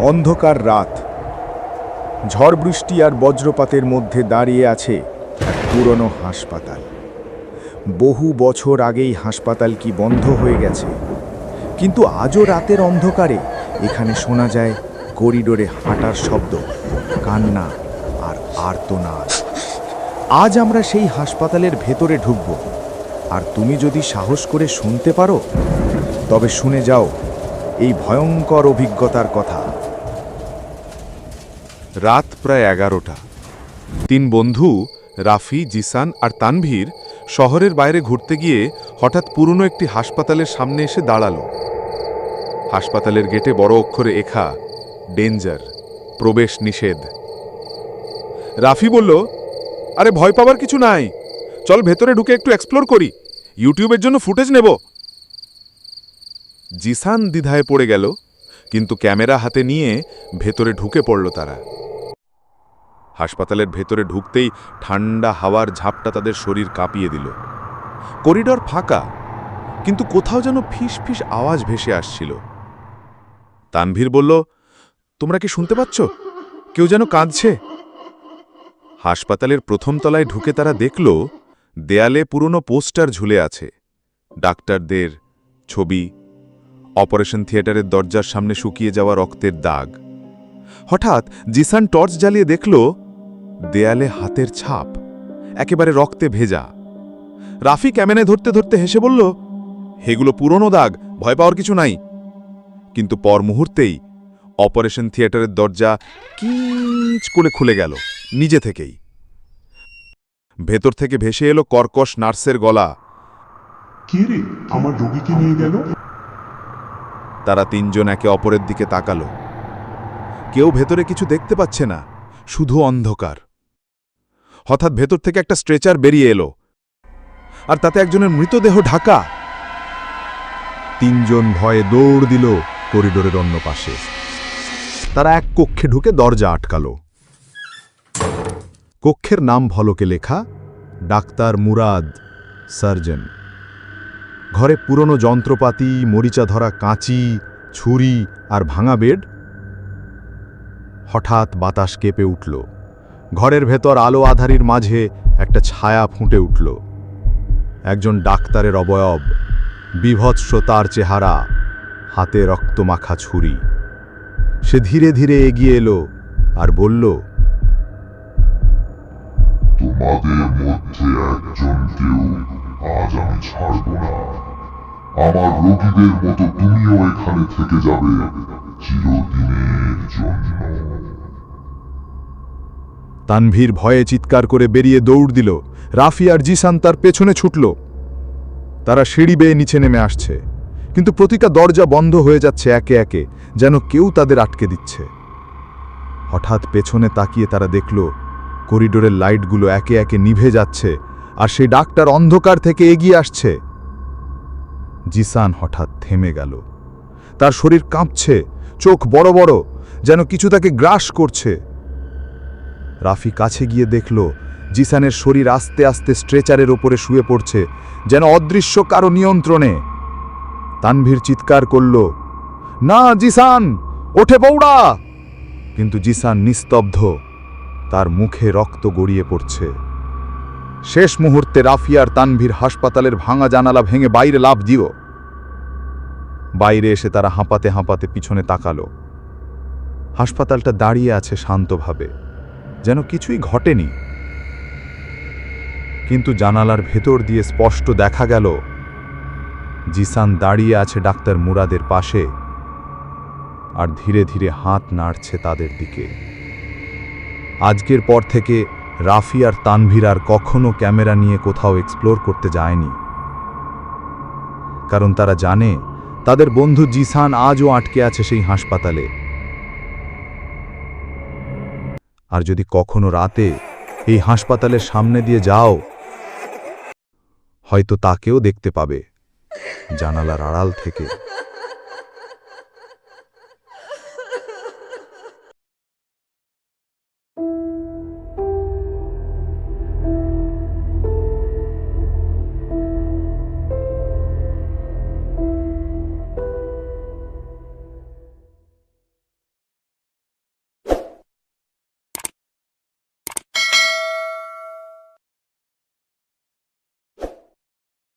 অন্ধকার রাত, ঝড় বৃষ্টি আর বজ্রপাতের মধ্যে দাঁড়িয়ে আছে এক পুরনো হাসপাতাল। বহু বছর আগেই হাসপাতাল কি বন্ধ হয়ে গেছে, কিন্তু আজও রাতের অন্ধকারে এখানে শোনা যায় করিডোরে হাঁটার শব্দ, কান্না আর আর্তনাদ। আজ আমরা সেই হাসপাতালের ভেতরে ঢুকব, আর তুমি যদি সাহস করে শুনতে পারো তবে শুনে যাও এই ভয়ঙ্কর অভিজ্ঞতার কথা। রাত প্রায় 11টা। 3 বন্ধু রাফি, জিসান আর তানভীর শহরের বাইরে ঘুরতে গিয়ে হঠাৎ পুরনো একটি হাসপাতালের সামনে এসে দাঁড়ালো। হাসপাতালের গেটে বড় অক্ষরে লেখা ডেঞ্জার, প্রবেশ নিষেধ। রাফি বলল, আরে ভয় পাওয়ার কিছু নাই, চল ভেতরে ঢুকে একটু এক্সপ্লোর করি, ইউটিউবের জন্য ফুটেজ নেব। জিসান দ্বিধায় পড়ে গেল, কিন্তু ক্যামেরা হাতে নিয়ে ভেতরে ঢুকে পড়ল তারা। হাসপাতালের ভেতরে ঢুকতেই ঠান্ডা হাওয়ার ঝাপটা তাদের শরীর কাঁপিয়ে দিল। করিডর ফাঁকা, কিন্তু কোথাও যেন ফিস ফিস আওয়াজ ভেসে আসছিল। তানভীর বলল, তোমরা কি শুনতে পাচ্ছ? কেউ যেন কাঁদছে। হাসপাতালের প্রথম তলায় ঢুকে তারা দেখল দেয়ালে পুরনো পোস্টার ঝুলে আছে, ডাক্তারদের ছবি, অপারেশন থিয়েটারের দরজার সামনে শুকিয়ে যাওয়া রক্তের দাগ। হঠাৎ জিসান টর্চ জ্বালিয়ে দেখল দেয়ালে হাতের ছাপ, একেবারে রক্তে ভেজা। রাফি ক্যামেরা ধরতে ধরতে হেসে বলল, এগুলো পুরনো দাগ, ভয় পাওয়ার কিছু নাই। কিন্তু পর মুহূর্তেই অপারেশন থিয়েটারের দরজা কিঞ্চ করে খুলে গেল নিজে থেকেই। ভেতর থেকে ভেসে এলো কর্কশ নার্সের গলা, কে রে আমার রোগীকে নিয়ে গেল? তারা 3 জন একে অপরের দিকে তাকালো। কেউ ভেতরে কিছু দেখতে পাচ্ছে না, শুধু অন্ধকার। হঠাৎ ভেতর থেকে একটা স্ট্রেচার বেরিয়ে এলো, আর তাতে একজনের মৃতদেহ ঢাকা। 3 জন ভয়ে দৌড় দিল করিডোরের অন্য পাশে। তারা এক কক্ষে ঢুকে দরজা আটকালো। কক্ষের নাম ফলকে লেখা ডাক্তার মুরাদ, সার্জন। ঘরে পুরনো যন্ত্রপাতি, মরিচা ধরা কাঁচি, ছুরি আর ভাঙা বেড। হঠাৎ বাতাস কেঁপে উঠল। ঘরের ভেতর আলো আধারির মাঝে একটা ছায়া ফুটে উঠল। একজন ডাক্তারের অবয়ব, বিভৎস তার চেহারা, হাতে রক্তমাখা ছুরি। সে ধীরে ধীরে এগিয়ে এলো আর বলল, তোমাদের মধ্যে একজনকেও আজ আমি ছাড়ব না। আমার রোগীদের মতো তুমিও এখানে থেকে যাবে চিরদিনের জন্য। তানভীর ভয়ে চিৎকার করে বেরিয়ে দৌড় দিল। রাফি আর জিসান তার পেছনে ছুটল। তারা সিঁড়ি বেয়ে নিচে নেমে আসছে, কিন্তু প্রতিটা দরজা বন্ধ হয়ে যাচ্ছে একে একে, যেন কেউ তাদের আটকে দিচ্ছে। হঠাৎ পেছনে তাকিয়ে তারা দেখল করিডোরের লাইটগুলো একে একে নিভে যাচ্ছে, আর সেই ডাক্তার অন্ধকার থেকে এগিয়ে আসছে। জিসান হঠাৎ থেমে গেল। তার শরীর কাঁপছে, চোখ বড় বড়, যেন কিছু তাকে গ্রাস করছে। রাফি কাছে গিয়ে দেখল জিসানের শরীর আস্তে আস্তে স্ট্রেচারের ওপরে শুয়ে পড়ছে, যেন অদৃশ্য কারো নিয়ন্ত্রণে। তানভীর চিৎকার করল, না জিসান, ওঠে পৌড়া! কিন্তু জিসান নিস্তব্ধ, তার মুখে রক্ত গড়িয়ে পড়ছে। শেষ মুহূর্তে রাফি আর তানভীর হাসপাতালের ভাঙা জানালা ভেঙে বাইরে লাফ দিল। বাইরে এসে তারা হাঁপাতে হাঁপাতে পিছনে তাকালো। হাসপাতালটা দাঁড়িয়ে আছে শান্তভাবে, যেন কিছুই ঘটেনি। কিন্তু জানালার ভেতর দিয়ে স্পষ্ট দেখা গেল জিসান দাঁড়িয়ে আছে ডাক্তার মুরাদের পাশে, আর ধীরে ধীরে হাত নাড়ছে তাদের দিকে। আজকের পর থেকে রাফি আর তানভীর আর কখনো ক্যামেরা নিয়ে কোথাও এক্সপ্লোর করতে যায়নি, কারণ তারা জানে তাদের বন্ধু জিসান আজও আটকে আছে সেই হাসপাতালে। আর যদি কখনো রাতে এই হাসপাতালের সামনে দিয়ে যাও, হয়তো তাকেও দেখতে পাবে জানালার আড়াল থেকে।